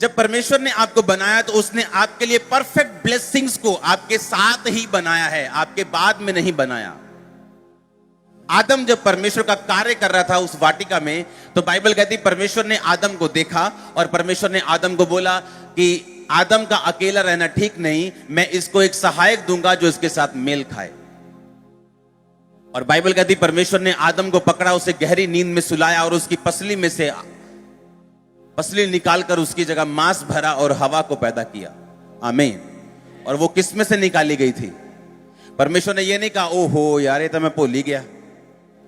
जब परमेश्वर ने आपको बनाया तो उसने आपके लिए परफेक्ट ब्लेसिंग्स को आपके साथ ही बनाया है, आपके बाद में नहीं बनाया। आदम जब परमेश्वर का कार्य कर रहा था उस वाटिका में, तो बाइबल कहती परमेश्वर ने आदम को देखा और परमेश्वर ने आदम को बोला कि आदम का अकेला रहना ठीक नहीं, मैं इसको एक सहायक दूंगा जो इसके साथ मेल खाए। और बाइबल कहती परमेश्वर ने आदम को पकड़ा, उसे गहरी नींद में सुलाया और उसकी पसली में से पसली निकालकर उसकी जगह मांस भरा और हवा को पैदा किया। आमीन। और वो किस में से निकाली गई थी? परमेश्वर ने ये नहीं कहा ओहो यार ये तो मैं भूल ही गया,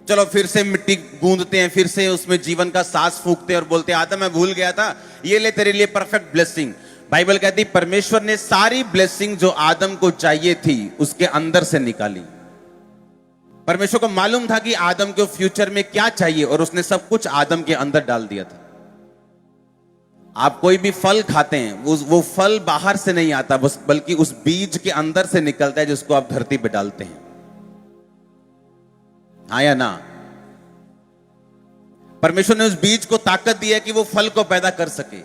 चलो फिर से मिट्टी गूंदते हैं, फिर से उसमें जीवन का सांस फूंकते हैं और बोलते हैं आदम मैं भूल गया था, ये ले तेरे लिए परफेक्ट ब्लेसिंग। बाइबल कहती परमेश्वर ने सारी ब्लेसिंग जो आदम को चाहिए थी उसके अंदर से निकाली। परमेश्वर को मालूम था कि आदम को फ्यूचर में क्या चाहिए और उसने सब कुछ आदम के अंदर डाल दिया था। आप कोई भी फल खाते हैं वो फल बाहर से नहीं आता, बल्कि उस बीज के अंदर से निकलता है जिसको आप धरती पे डालते हैं। हाँ या ना? परमेश्वर ने उस बीज को ताकत दी है कि वो फल को पैदा कर सके।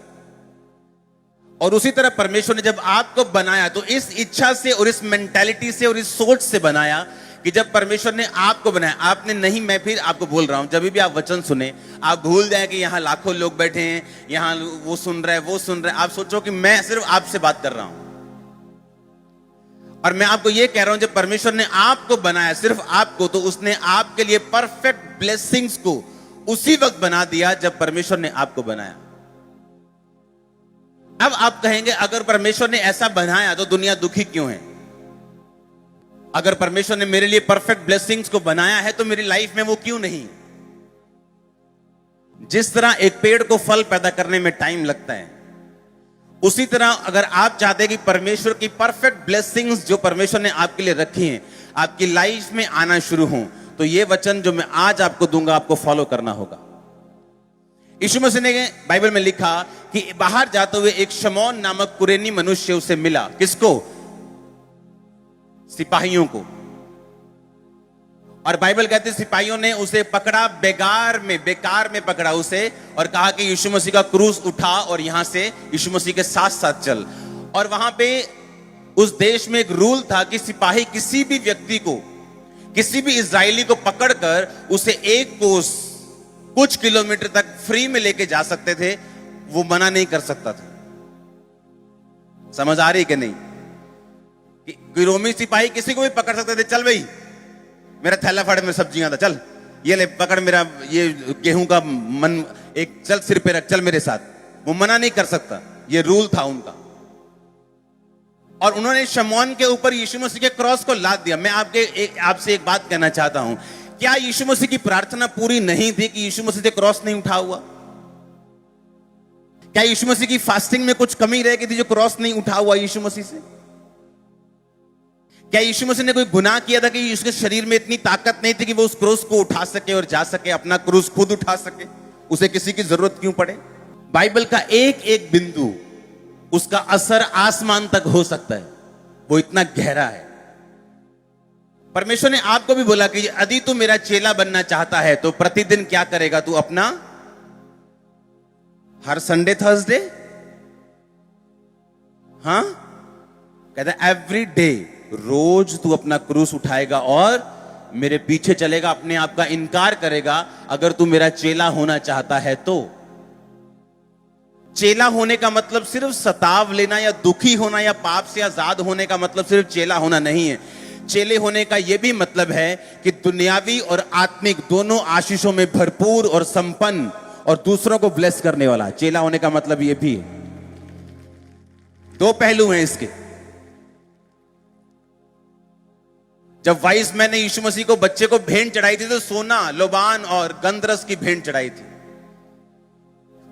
और उसी तरह परमेश्वर ने जब आपको बनाया तो इस इच्छा से और इस मेंटालिटी से और इस सोच से बनाया कि जब परमेश्वर ने आपको बनाया, आपने नहीं, मैं फिर आपको बोल रहा हूं, जब भी आप वचन सुने आप भूल जाए कि यहां लाखों लोग बैठे हैं, यहां वो सुन रहे हैं वो सुन रहे हैं। आप सोचो कि मैं सिर्फ आपसे बात कर रहा हूं। और मैं आपको यह कह रहा हूं जब परमेश्वर ने आपको बनाया, सिर्फ आपको, तो उसने आपके लिए परफेक्ट ब्लेसिंग्स को उसी वक्त बना दिया जब परमेश्वर ने आपको बनाया। अब आप कहेंगे अगर परमेश्वर ने ऐसा बनाया तो दुनिया दुखी क्यों है? अगर परमेश्वर ने मेरे लिए परफेक्ट ब्लेसिंग्स को बनाया है तो मेरी लाइफ में वो क्यों नहीं? जिस तरह एक पेड़ को फल पैदा करने में टाइम लगता है, उसी तरह अगर आप चाहते हैं कि परमेश्वर की परफेक्ट ब्लेसिंग्स जो परमेश्वर ने आपके लिए रखी हैं आपकी लाइफ में आना शुरू हो, तो ये वचन जो मैं आज आपको दूंगा आपको फॉलो करना होगा। यीशु मसीह ने बाइबल में लिखा कि बाहर जाते हुए एक शमौन नामक कुरेनी मनुष्य उसे मिला। किसको? सिपाहियों को। और बाइबल कहते सिपाहियों ने उसे पकड़ा, बेकार में पकड़ा उसे और कहा कि यीशु मसीह का क्रूस उठा और यहां से यीशु मसीह के साथ साथ चल। और वहां पे उस देश में एक रूल था कि सिपाही किसी भी व्यक्ति को, किसी भी इजरायली को पकड़कर उसे एक कोस कुछ किलोमीटर तक फ्री में लेके जा सकते थे, वो मना नहीं कर सकता था। समझ आ रही कि नहीं? कि रोमी सिपाही किसी को भी पकड़ सकते थे, चल भाई मेरा थैला फाड़े में सब्जियां था, चल ये ले पकड़ मेरा ये गेहूं का मन, एक चल सिर पे रख, चल मेरे साथ। वो मना नहीं कर सकता, ये रूल था उनका। और उन्होंने शमौन के ऊपर यीशु मसीह के क्रॉस को लाद दिया। मैं आपसे एक बात कहना चाहता हूं, क्या यीशु मसीह की प्रार्थना पूरी नहीं थी कि यीशु मसीह से क्रॉस नहीं उठा हुआ? क्या यीशु मसीह की फास्टिंग में कुछ कमी रह गई थी जो क्रॉस नहीं उठा हुआ यीशु मसीह से? क्या यीशु मसीह ने कोई गुनाह किया था कि उसके शरीर में इतनी ताकत नहीं थी कि वो उस क्रूस को उठा सके और जा सके, अपना क्रूस खुद उठा सके? उसे किसी की जरूरत क्यों पड़े? बाइबल का एक एक बिंदु उसका असर आसमान तक हो सकता है, वो इतना गहरा है। परमेश्वर ने आपको भी बोला कि यदि तू मेरा चेला बनना चाहता है तो प्रतिदिन क्या करेगा? तू अपना हर संडे थर्सडे, हाँ कहता है एवरी डे, रोज तू अपना क्रूस उठाएगा और मेरे पीछे चलेगा, अपने आप का इनकार करेगा अगर तू मेरा चेला होना चाहता है तो। चेला होने का मतलब सिर्फ सताव लेना या दुखी होना या पाप से आजाद होने का मतलब सिर्फ चेला होना नहीं है। चेले होने का यह भी मतलब है कि दुनियावी और आत्मिक दोनों आशीषों में भरपूर और संपन्न और दूसरों को ब्लेस करने वाला। चेला होने का मतलब यह भी है। दो पहलू हैं इसके। जब वाइस मैन ने यीशु मसीह को बच्चे को भेंट चढ़ाई थी तो सोना, लोबान और गंधरस की भेंट चढ़ाई थी।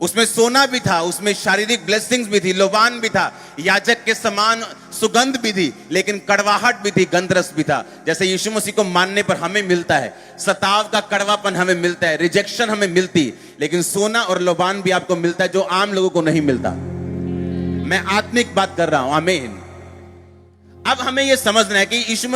उसमें सोना भी था, उसमें शारीरिक ब्लेसिंग्स भी थी, लोबान भी था, याजक के समान सुगंध भी थी, लेकिन कड़वाहट भी थी, गंधरस भी था। जैसे यीशु मसीह को मानने पर हमें मिलता है, सताव का कड़वापन हमें मिलता है, रिजेक्शन हमें मिलती, लेकिन सोना और लोबान भी आपको मिलता है जो आम लोगों को नहीं मिलता। मैं आत्मिक बात कर रहा हूं। आमीन। अब हमें यह समझना है कि यीशु